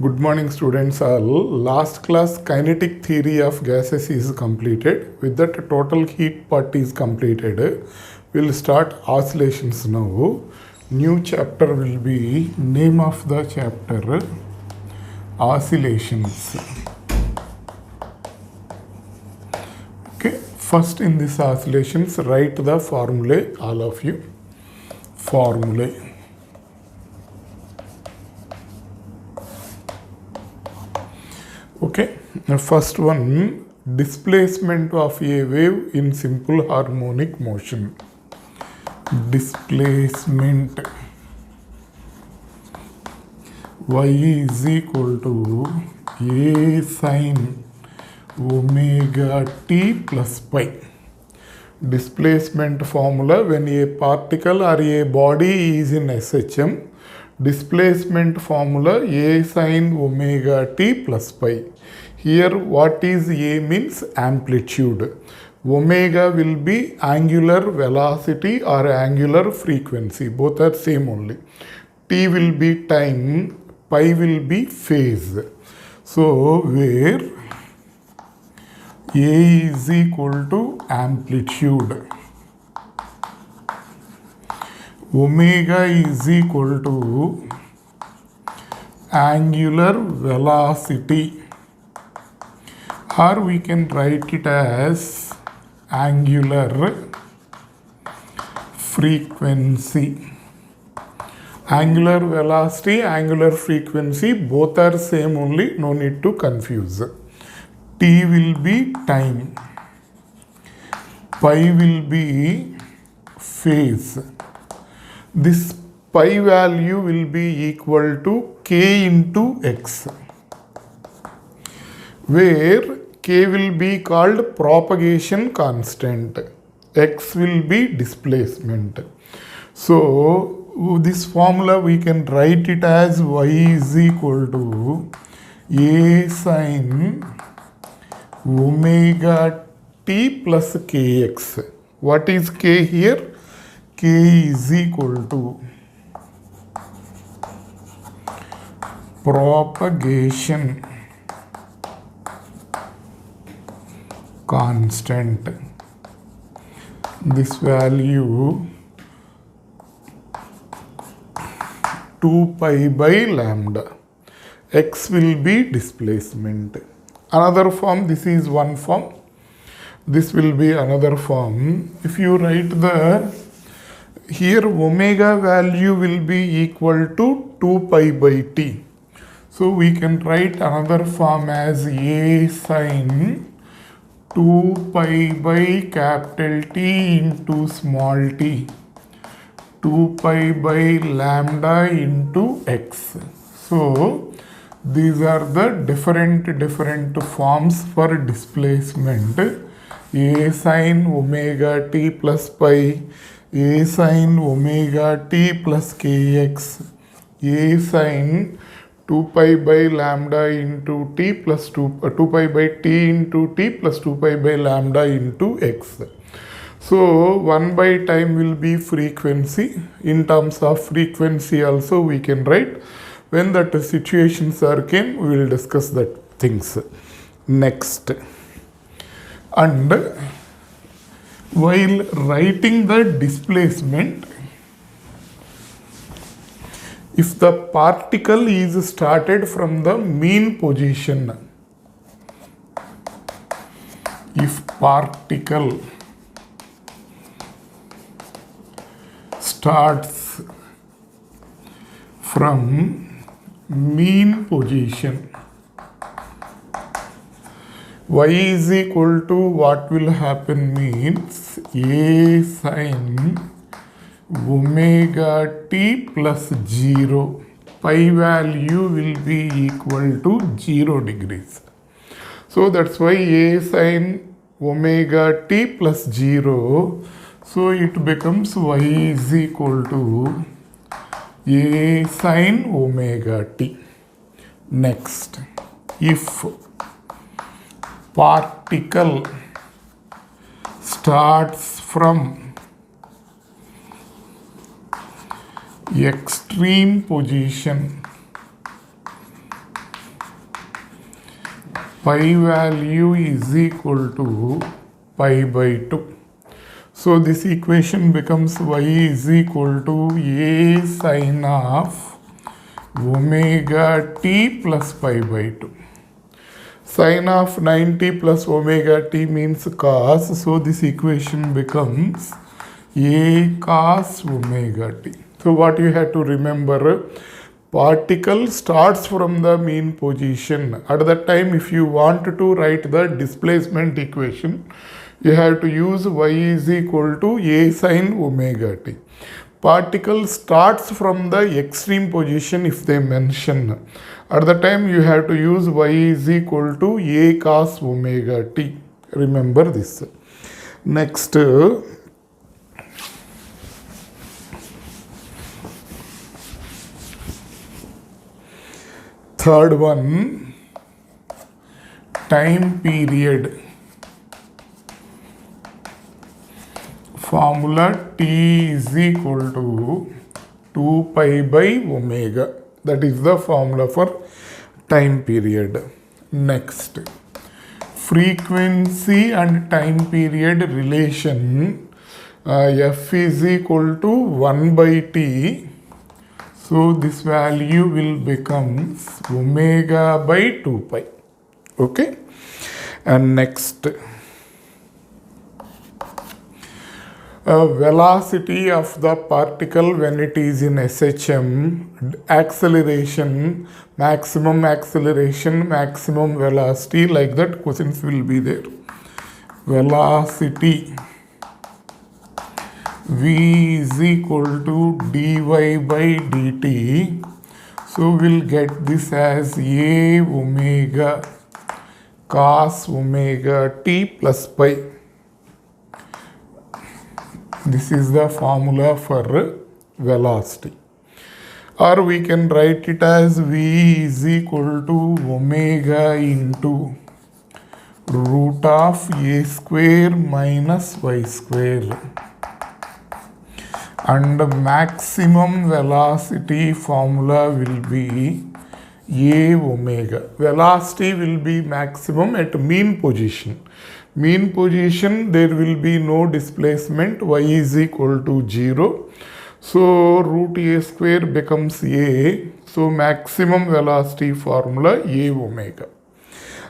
Good morning, students. All last class kinetic theory of gases is completed. With that, total heat part is completed. We'll start oscillations now. New chapter will be name of the chapter oscillations. Okay. First in this oscillations, write the formulae. All of you formulae. Okay, the first one, displacement of a wave in simple harmonic motion. Displacement y is equal to a sine omega t plus pi. Displacement formula when a particle or a body is in SHM. Displacement formula a sine omega t plus pi. Here what is a means amplitude. Omega will be angular velocity or angular frequency. Both are same only. T will be time, pi will be phase. So where a is equal to amplitude, omega is equal to angular velocity, or we can write it as angular frequency. Angular velocity, angular frequency, both are same only, no need to confuse. T will be time, pi will be phase. This pi value will be equal to k into x, where k will be called propagation constant, x will be displacement. So this formula we can write it as y is equal to a sine omega t plus kx. What is k here? K is equal to propagation constant. This value 2 pi by lambda. X will be displacement. Another form, this is one form. This will be another form. If you write the, here omega value will be equal to 2 pi by t. So we can write another form as a sine 2 pi by capital T into small t, 2 pi by lambda into x. So these are the different forms for displacement. A sine omega t plus pi, a sine omega t plus kx, a sine 2 pi by lambda into t plus 2 pi by t into t plus 2 pi by lambda into x. So 1 by time will be frequency. In terms of frequency also we can write. When that situations are came, we will discuss that things next. And while writing the displacement, if the particle is started from the mean position, if particle starts from mean position, y is equal to what will happen means a sine omega t plus 0. Pi value will be equal to 0 degrees. So that's why a sine omega t plus 0. So it becomes y is equal to a sine omega t. Next, if particle starts from extreme position pi value is equal to pi by 2. So this equation becomes y is equal to a sine of omega t plus pi by 2. Sine of 90 plus omega t means cos, so this equation becomes a cos omega t. So what you have to remember, particle starts from the mean position. At that time, if you want to write the displacement equation, you have to use y is equal to a sine omega t. Particle starts from the extreme position if they mention. At the time you have to use y is equal to a cos omega t. Remember this. Next, third one, time period. Formula T is equal to 2 pi by omega. That is the formula for time period. Next, frequency and time period relation. F is equal to 1 by T. So this value will become omega by 2 pi. Okay. And next, velocity of the particle when it is in SHM, acceleration, maximum velocity, like that questions will be there. Velocity v is equal to dy by dt. So we'll get this as a omega cos omega t plus pi. This is the formula for velocity. Or we can write it as v is equal to omega into root of a square minus y square. And maximum velocity formula will be a omega. Velocity will be maximum at mean position. Mean position, there will be no displacement, y is equal to 0. So root a square becomes a. So maximum velocity formula a omega.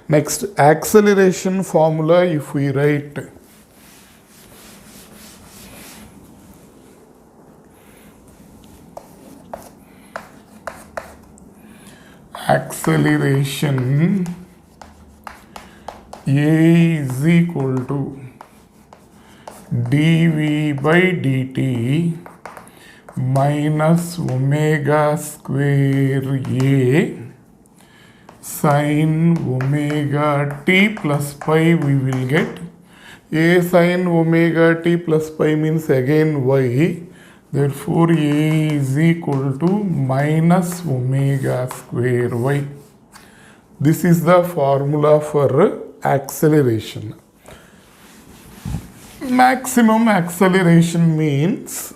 Next, acceleration formula, if we write acceleration, a is equal to dv by dt minus omega square a sine omega t plus pi. We will get a sine omega t plus pi means again y. Therefore, a is equal to minus omega square y. This is the formula for acceleration. Maximum acceleration means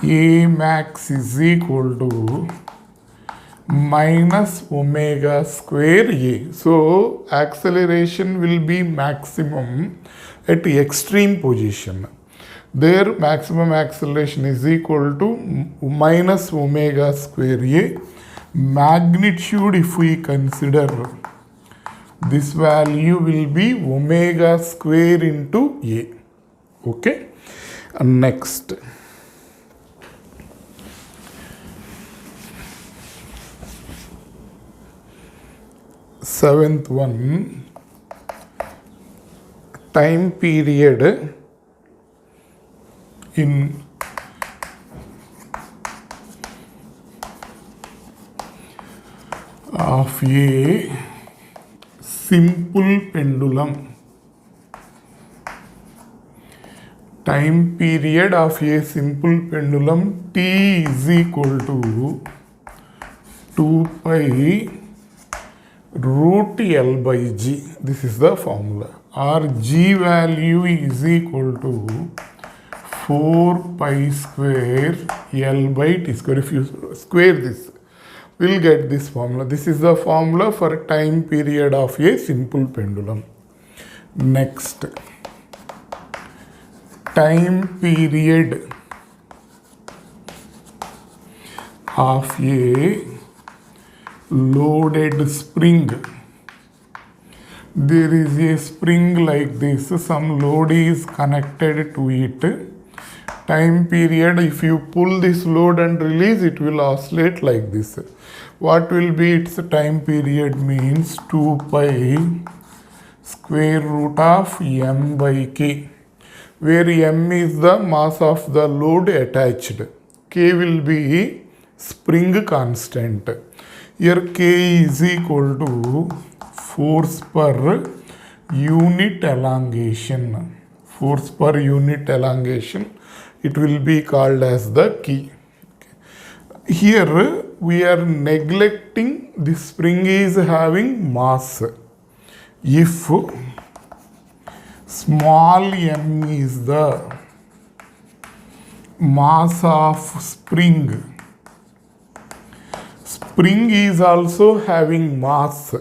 a max is equal to minus omega square a. So acceleration will be maximum at extreme position. There maximum acceleration is equal to minus omega square a. Magnitude, if we consider, this value will be omega square into a. Okay. And next, seventh one, time period in of a simple pendulum. Time period of a simple pendulum t is equal to 2 pi root L by G. This is the formula. Or G value is equal to 4 pi square L by T square. If you square this, we'll get this formula. This is the formula for time period of a simple pendulum. Next, time period of a loaded spring. There is a spring like this, some load is connected to it. Time period, if you pull this load and release, it will oscillate like this. What will be its time period means 2 pi square root of m by k, where m is the mass of the load attached. K will be spring constant. Here k is equal to force per unit elongation. Force per unit elongation, it will be called as the key. Here we are neglecting this spring is having mass. If small m is the mass of spring, spring is also having mass,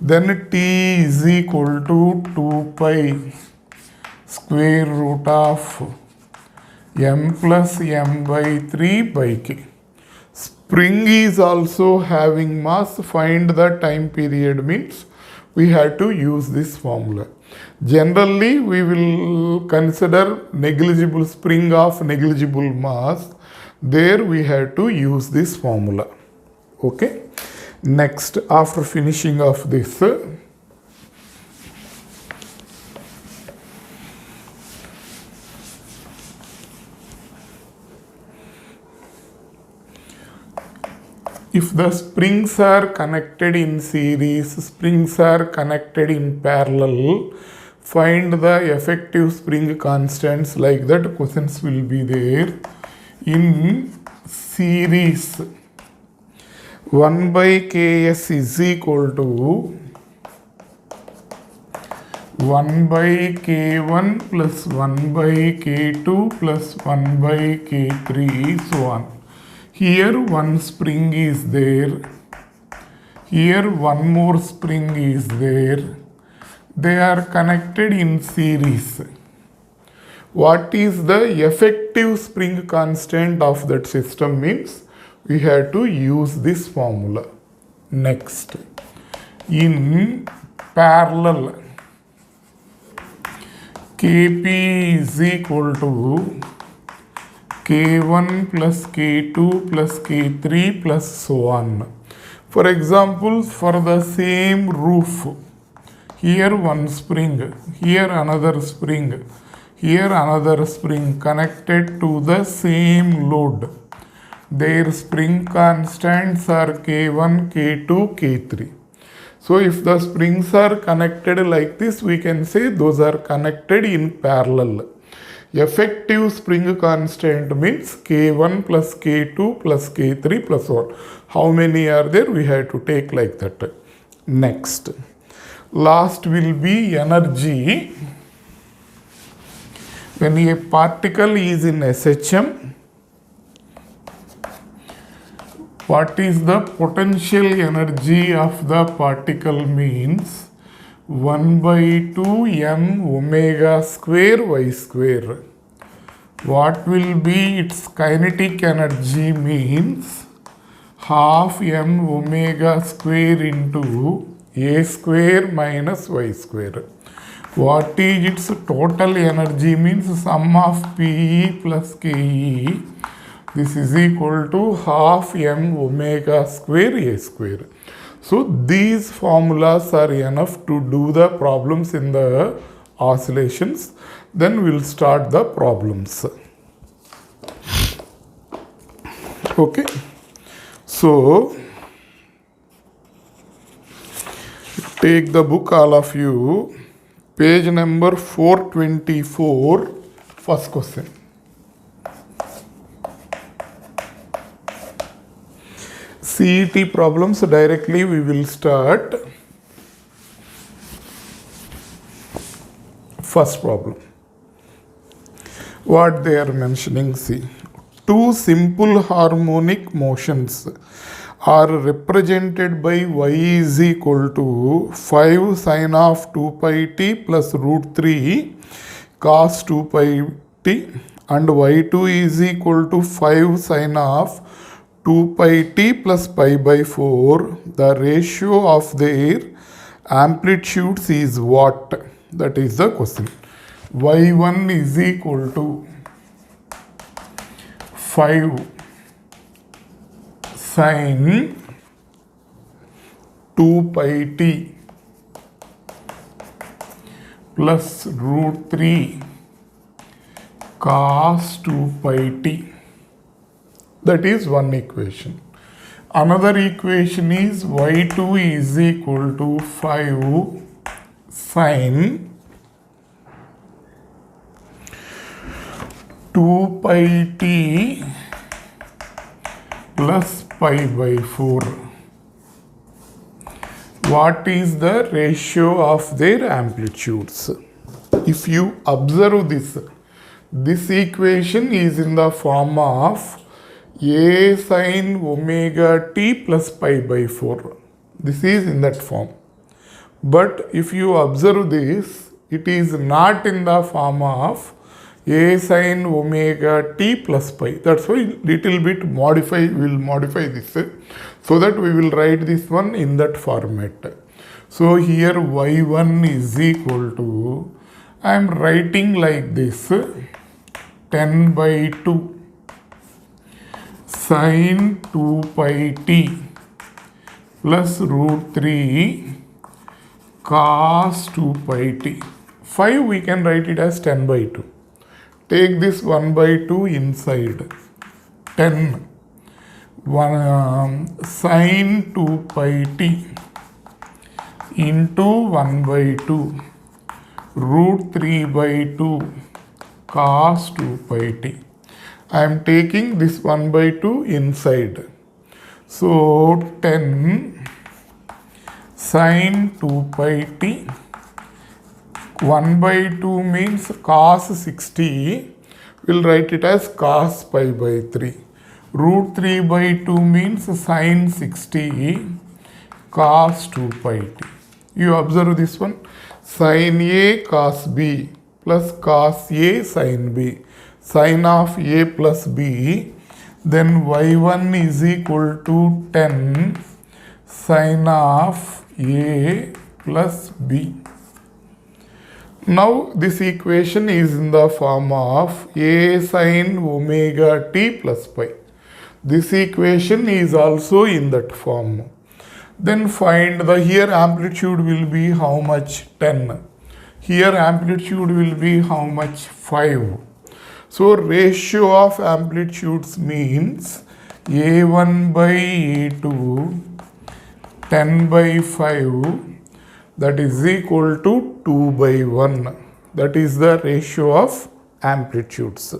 then T is equal to 2 pi square root of m plus m by 3 by k. Spring is also having mass. Find the time period means we have to use this formula. Generally, we will consider negligible spring of negligible mass. There we have to use this formula. Okay. Next, after finishing of this, if the springs are connected in series, springs are connected in parallel, find the effective spring constants. Like that questions will be there. In series, 1 by ks is equal to 1 by k1 plus 1 by k2 plus 1 by k3, so on. Here one spring is there, here one more spring is there. They are connected in series. What is the effective spring constant of that system means we have to use this formula. Next, in parallel, Kp is equal to K1 plus K2 plus K3 plus so on. For example, for the same roof, here one spring, here another spring, here another spring connected to the same load. Their spring constants are K1, K2, K3. So if the springs are connected like this, we can say those are connected in parallel. Effective spring constant means K1 plus K2 plus K3 plus 1. How many are there? We have to take like that. Next. Last will be energy. When a particle is in SHM, what is the potential energy of the particle means 1 by 2 m omega square y square. What will be its kinetic energy means half m omega square into a square minus y square. What is its total energy means sum of PE plus KE. This is equal to half m omega square a square. So these formulas are enough to do the problems in the oscillations. Then we'll start the problems. Okay. So take the book, all of you, page number 424, first question. CET problems, directly we will start. First problem. What they are mentioning, see. Two simple harmonic motions are represented by y is equal to 5 sine of 2 pi t plus root 3 cos 2 pi t, and y2 is equal to 5 sine of 2 pi t plus pi by 4. The ratio of their amplitudes is what? That is the question. y1 is equal to 5 sine 2 pi t plus root 3 cos 2 pi t. That is one equation. Another equation is y2 is equal to 5 sine 2 pi t plus pi by 4. What is the ratio of their amplitudes? If you observe this equation is in the form of a sine omega t plus pi by 4. This is in that form. But if you observe this, it is not in the form of a sine omega t plus pi. That's why little bit we will modify this so that we will write this one in that format. So here y1 is equal to, I am writing like this, 10 by 2 sine 2 pi t plus root 3 cos 2 pi t. 5 we can write it as 10 by 2. Take this 1 by 2 inside. 10 sine 2 pi t into 1 by 2 root 3 by 2 cos 2 pi t. I am taking this 1 by 2 inside. So 10 sine 2 pi t. 1 by 2 means cos 60. We'll write it as cos pi by 3. Root 3 by 2 means sine 60 cos 2 pi t. You observe this one. Sin A cos B plus cos A sin B. Sine of A plus B. Then y1 is equal to 10 sine of A plus B. Now this equation is in the form of a sine omega t plus pi. This equation is also in that form. Then find the here amplitude will be how much? 10. Here amplitude will be how much? 5. So ratio of amplitudes means a1 by a2 10 by 5, that is equal to 2 by 1. That is the ratio of amplitudes.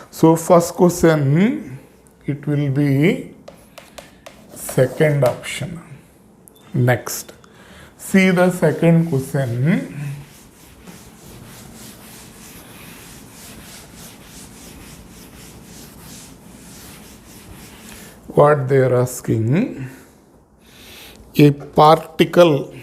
So first question, it will be second option. Next, see the second question. What they are asking, a particle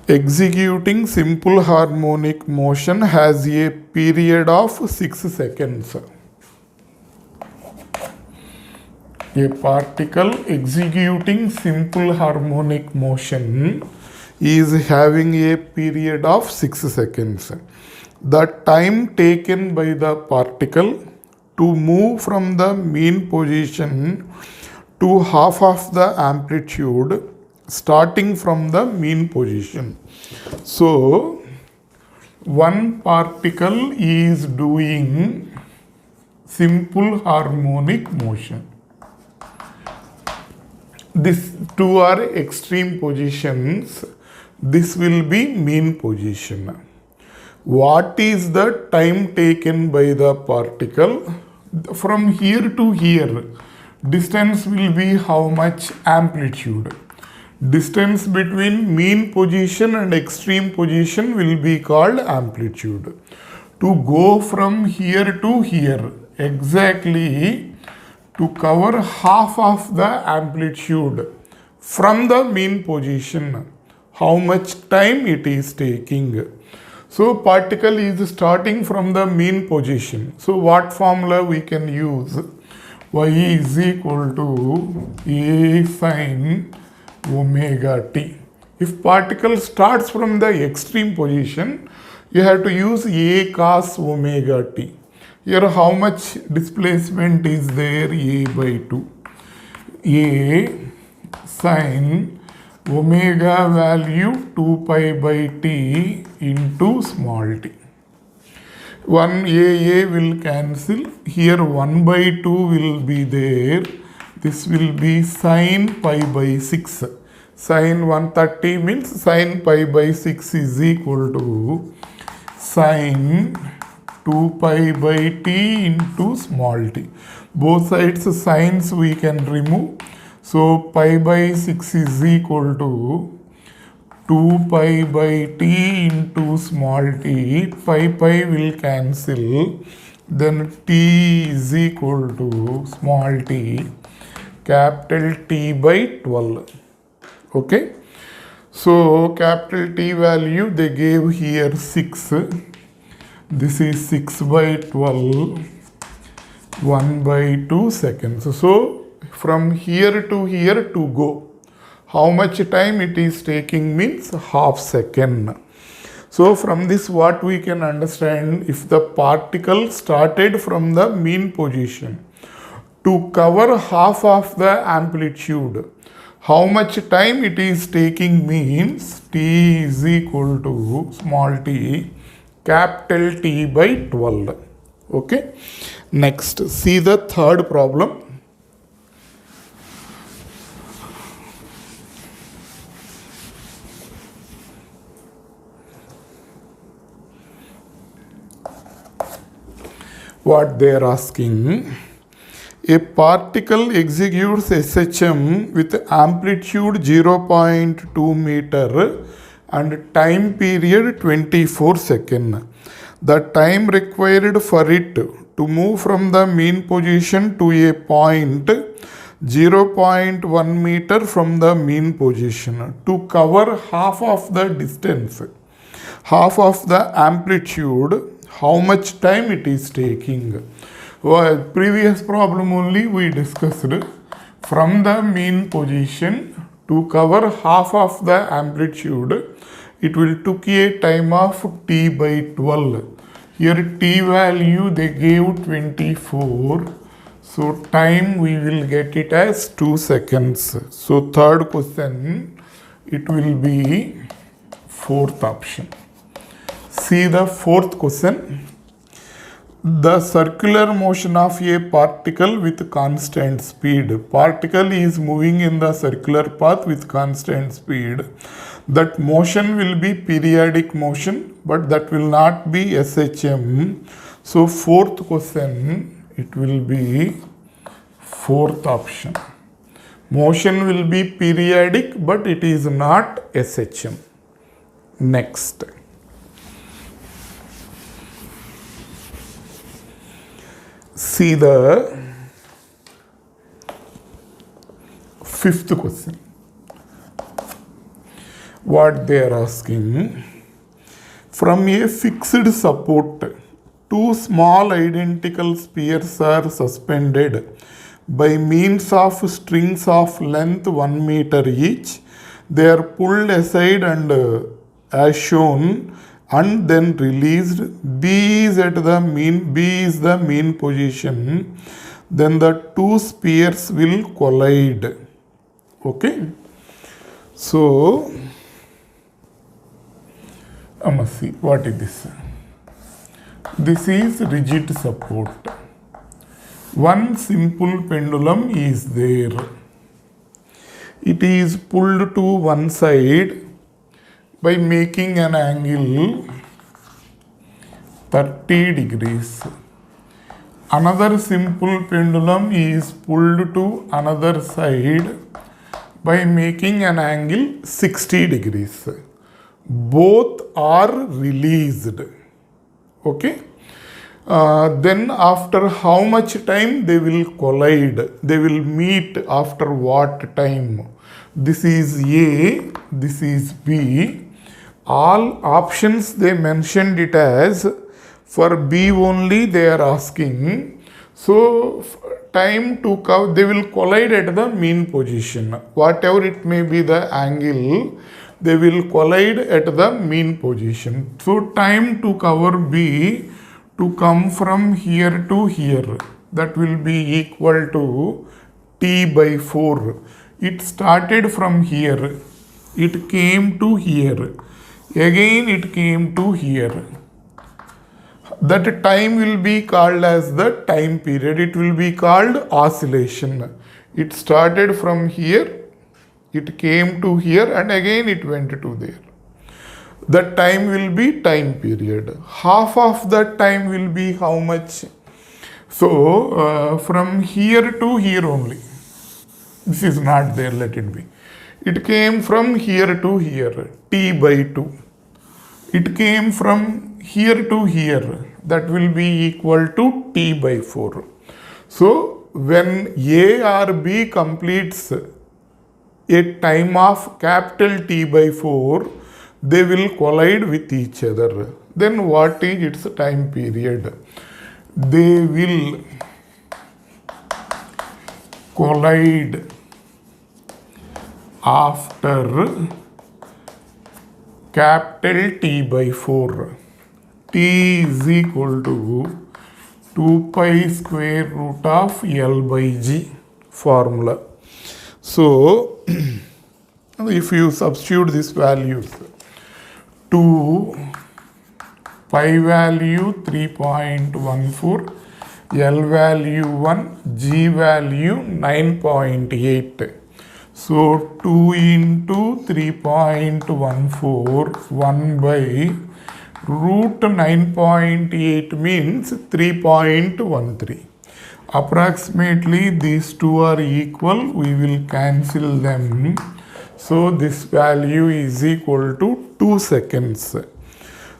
executing simple harmonic motion has a period of 6 seconds. A particle executing simple harmonic motion is having a period of 6 seconds. The time taken by the particle to move from the mean position to half of the amplitude starting from the mean position. So, one particle is doing simple harmonic motion. These two are extreme positions. This will be mean position. What is the time taken by the particle? From here to here, distance will be how much? Amplitude. Distance between mean position and extreme position will be called amplitude. To go from here to here, exactly to cover half of the amplitude from the mean position, how much time it is taking. So particle is starting from the mean position. So what formula we can use? Y is equal to A sin omega t. If particle starts from the extreme position, you have to use A cos omega t. Here how much displacement is there? A by 2. A sin omega value 2 pi by t into small t. 1 A will cancel. Here 1 by 2 will be there. This will be sin pi by 6. Sin 130 means sin pi by 6 is equal to sin 2 pi by t into small t. Both sides sines we can remove. So pi by 6 is equal to 2 pi by t into small t. Pi will cancel. Then t is equal to small t, capital T by 12. Okay. So capital T value they gave here 6. This is 6 by 12, 1 by 2 seconds. So from here to go, how much time it is taking means half second. So from this what we can understand, if the particle started from the mean position to cover half of the amplitude, how much time it is taking means t is equal to small t, capital T by 12. Okay. Next, see the third problem. What they are asking, a particle executes SHM with amplitude 0.2 meter and time period 24 seconds. The time required for it to move from the mean position to a point 0.1 meter from the mean position to cover half of the distance, half of the amplitude, how much time it is taking. Well, previous problem only we discussed, from the mean position to cover half of the amplitude, it will took a time of t by 12. Here t value they gave 24. So time we will get it as 2 seconds. So third question, it will be fourth option. See the fourth question. The circular motion of a particle with constant speed. Particle is moving in the circular path with constant speed. That motion will be periodic motion, but that will not be SHM. So fourth question, it will be fourth option. Motion will be periodic, but it is not SHM. Next. See the fifth question. What they are asking, from a fixed support, two small identical spheres are suspended by means of strings of length 1 meter each. They are pulled aside and as shown and then released. B is the mean position. Then the two spheres will collide. Okay. So I must see what is this. This is rigid support. One simple pendulum is there. It is pulled to one side by making an angle 30 degrees. Another simple pendulum is pulled to another side by making an angle 60 degrees. Both are released. Okay. Then after how much time they will collide, they will meet after what time. This is A, this is B. All options they mentioned it as, for B only they are asking. So time to cover, they will collide at the mean position. Whatever it may be the angle, they will collide at the mean position. So time to cover B to come from here to here, that will be equal to T by 4. It started from here, it came to here, again it came to here. That time will be called as the time period. It will be called oscillation. It started from here, it came to here, and again it went to there. That time will be time period. Half of that time will be how much? So from here to here only. This is not there, let it be. It came from here to here, T by 2. It came from here to here, that will be equal to T by 4. So when A or B completes a time of capital T by 4, they will collide with each other. Then what is its time period? They will collide after capital T by 4. T is equal to 2 pi square root of L by G formula. So if you substitute these values, 2 pi value 3.14, L value 1, G value 9.8. So 2 into 3.14, 1 by root 9.8 means 3.13. Approximately these two are equal, we will cancel them. So this value is equal to 2 seconds.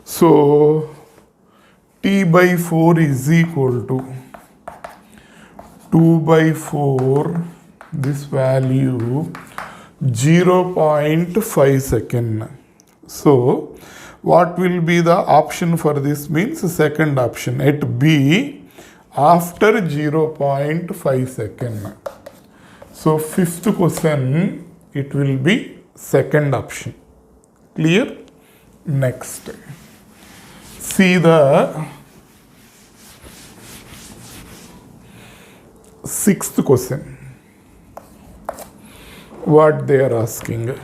So T by 4 is equal to 2 by 4, this value 0.5 second. So what will be the option for this? Means second option at B after 0.5 second. So fifth question, it will be second option. Clear? Next, see the sixth question. What they are asking.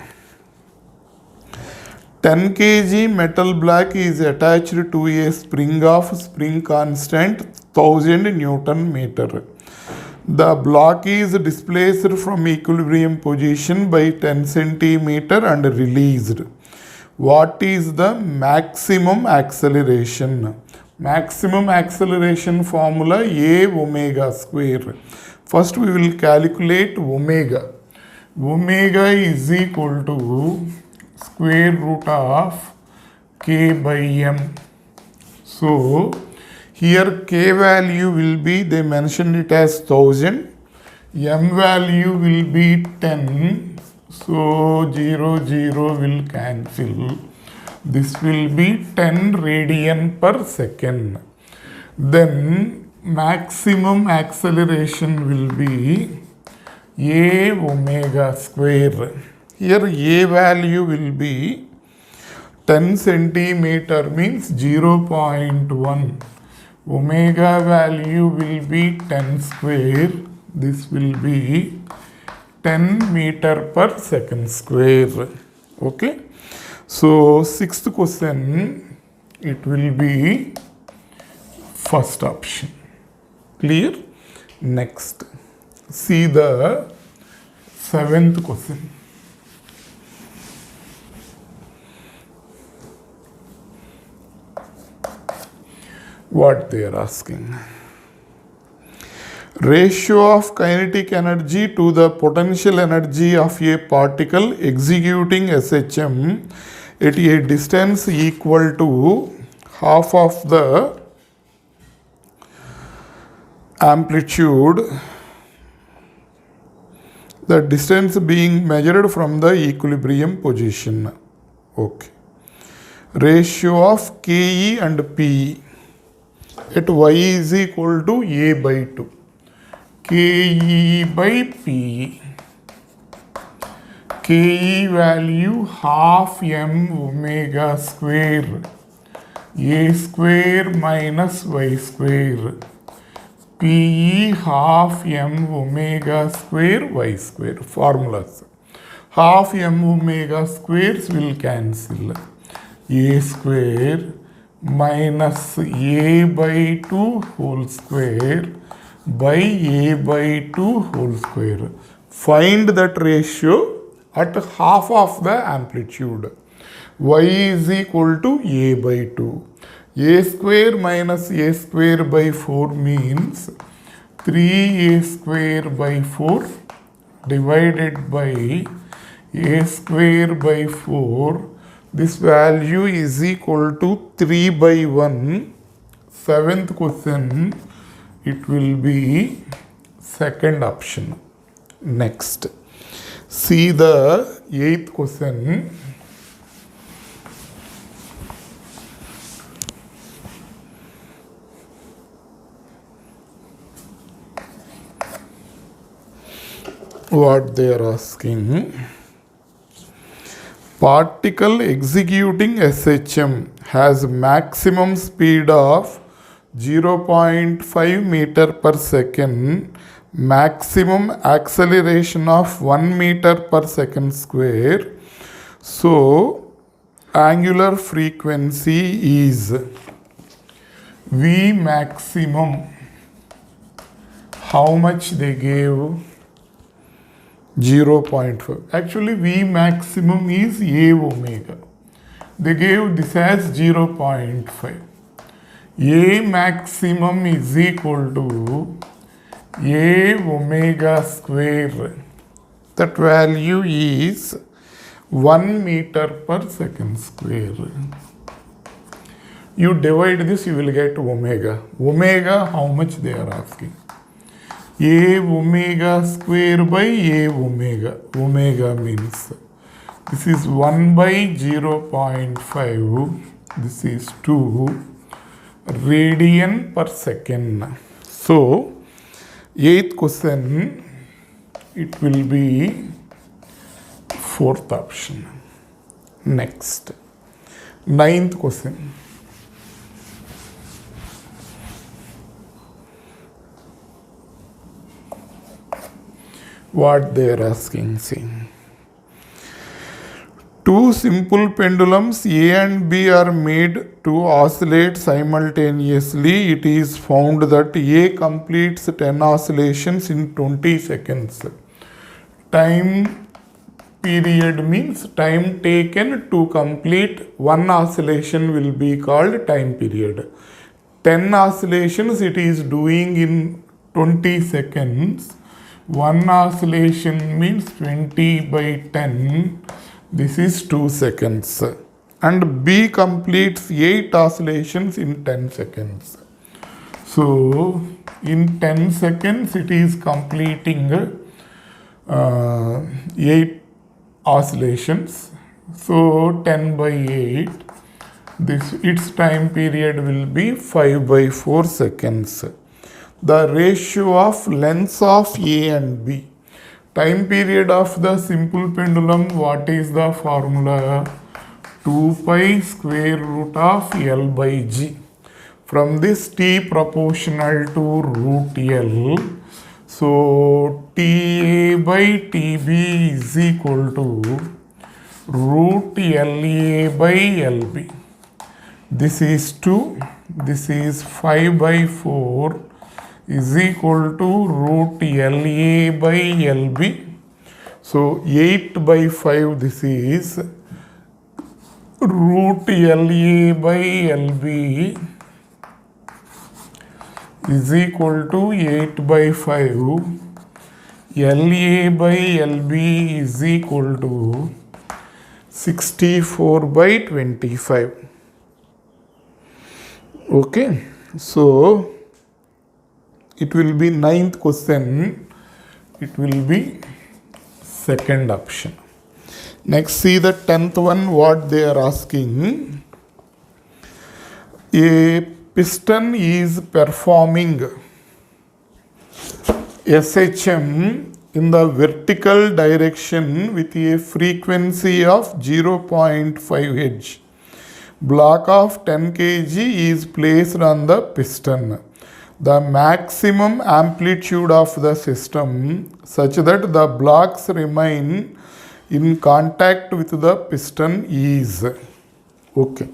10 kg metal block is attached to a spring of spring constant 1000 Newton meter. The block is displaced from equilibrium position by 10 centimeter and released. What is the maximum acceleration? Maximum acceleration formula A omega square. First we will calculate omega. Omega is equal to square root of K by M. So here K value will be, they mentioned it as 1000. M value will be 10. So 0, 0 will cancel. This will be 10 radian per second. Then maximum acceleration will be A omega square. Here A value will be 10 centimeter means 0.1. Omega value will be 10 square. This will be 10 meter per second square. Okay. So sixth question, it will be first option. Clear? Next, see the seventh question. What they are asking. Ratio of kinetic energy to the potential energy of a particle executing SHM at a distance equal to half of the amplitude, the distance being measured from the equilibrium position. Okay. Ratio of KE and PE at y is equal to A by 2. KE by PE. KE value half m omega square. A square minus y square. PE half m omega square y square. Formulas. Half m omega squares will cancel. A square minus A by 2 whole square by A by 2 whole square. Find that ratio at half of the amplitude. Y is equal to A by 2. A square minus A square by 4 means 3A square by 4 divided by A square by 4. This value is equal to 3 by 1. Seventh question, it will be second option. Next. See the eighth question. What they are asking. Particle executing SHM has maximum speed of 0.5 meter per second, maximum acceleration of 1 meter per second square. So, angular frequency is V maximum. How much they gave? 0.5. Actually, V maximum is A omega. They gave this as 0.5. A maximum is equal to A omega square. That value is 1 meter per second square. You divide this, you will get omega. Omega, how much they are asking? A omega square by A omega. Omega means this is 1 by 0.5. This is 2 radian per second. So, eighth question, it will be fourth option. Next. Ninth question. What they are asking, see. Two simple pendulums A and B are made to oscillate simultaneously. It is found that A completes 10 oscillations in 20 seconds. Time period means time taken to complete one oscillation will be called time period. 10 oscillations it is doing in 20 seconds. One oscillation means 20 by 10. This is 2 seconds. And B completes 8 oscillations in 10 seconds. So, in 10 seconds it is completing 8 oscillations. So, 10 by 8. Its time period will be 5 by 4 seconds. The ratio of lengths of A and B. Time period of the simple pendulum, what is the formula? 2 pi square root of L by G. From this T proportional to root L. So, TA by TB is equal to root LA by LB. This is 2. This is 5 by 4. Is equal to root LA by LB. So 8 by 5 this is root LA by LB is equal to 8 by 5. LA by LB is equal to 64 by 25. Okay. So it will be ninth question, it will be second option. Next, see the 10th one, what they are asking. A piston is performing SHM in the vertical direction with a frequency of 0.5 Hz. Block of 10 kg is placed on the piston. The maximum amplitude of the system such that the blocks remain in contact with the piston is. Okay.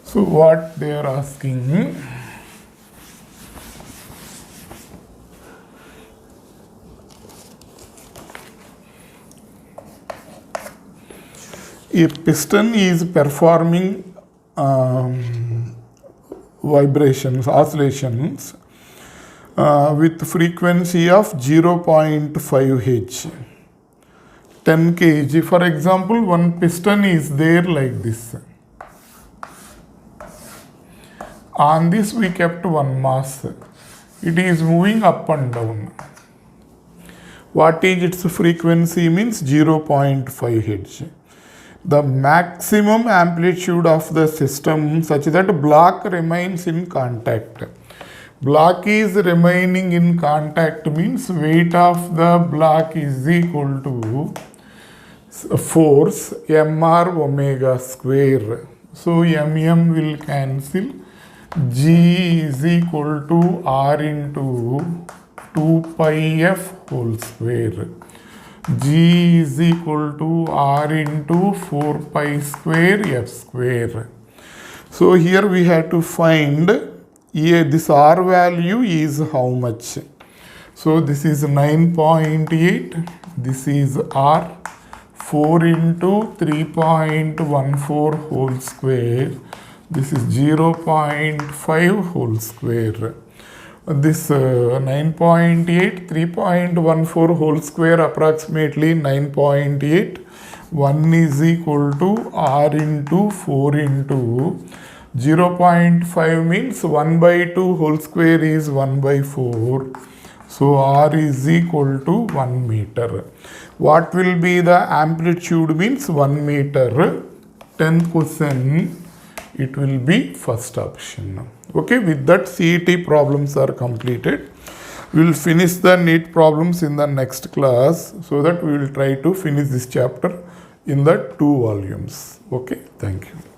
So what they are asking, a piston is performing vibrations, oscillations with frequency of 0.5 Hz, 10 kg. For example, one piston is there like this. On this we kept one mass. It is moving up and down. What is its frequency means 0.5 Hz. The maximum amplitude of the system such that block remains in contact. Block is remaining in contact means weight of the block is equal to force mr omega square. So mm will cancel. G is equal to R into 2 pi f whole square. G is equal to R into 4 pi square f square. So here we have to find this R value is how much. So this is 9.8. This is R. 4 into 3.14 whole square. This is 0.5 whole square. This 9.8, 3.14 whole square approximately 9.8. 1 is equal to R into 4 into 0.5 means 1 by 2 whole square is 1 by 4. So R is equal to 1 meter. What will be the amplitude means 1 meter. 10th question, it will be first option. Okay, with that CET problems are completed. We will finish the NEET problems in the next class so that we will try to finish this chapter in the 2 volumes. Okay, thank you.